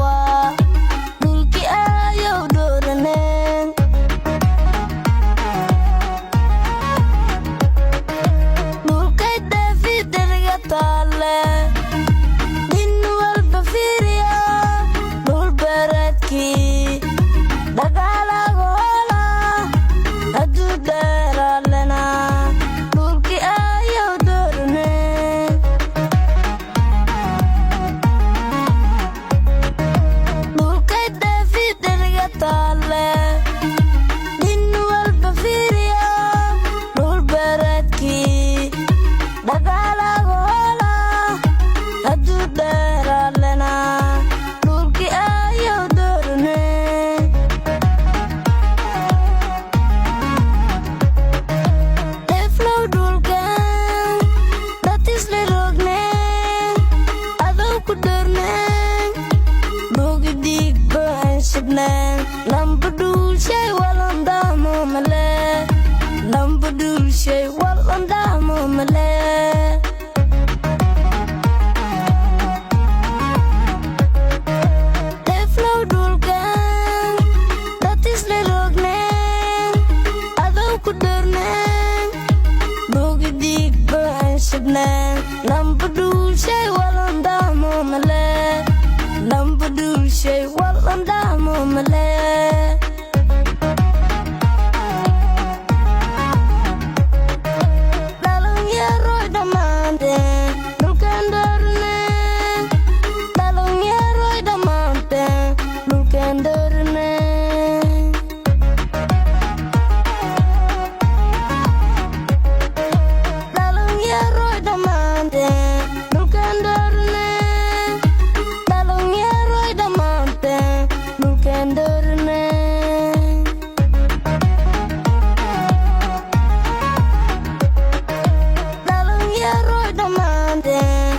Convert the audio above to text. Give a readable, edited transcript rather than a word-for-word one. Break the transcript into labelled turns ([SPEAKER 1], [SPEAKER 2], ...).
[SPEAKER 1] waa dhulkii ayow dooraneen dhulkay daafidariga taale nin walba fiiriya dhul beereedkii dhagaalagoola hadduu dheeraalena dhulkii ayow dooraneen dhulkay daafidariga taale nin walba fiiriya dhul beereedkii dhagaalagoola hadduu dheeraalena dhulkii ayow dooraneen deflow dhulkan dhatisle rogneen adow ku dhoorneen bogi dhiigba aan shibneen lamba dhulshay walandahmo male lamba dhulshay walandahmo male deflow dhulkan dhatisle rogneen adow ku dhoorneen bogi dhiigba aan shibneen lamba dhulshay walandahmo male lamba dhulshay walandahmo male dhalinyaroy dhammaanteen dhulkan dooraneen dhalinyaroy dhammaanteen dhulkan dooraneen dhalinyaroy dhammaanteen dhulkan dooraneen dhalinyaroy dhammaanteen dhulkan dooraneen dhalinyaroy dhammaanteen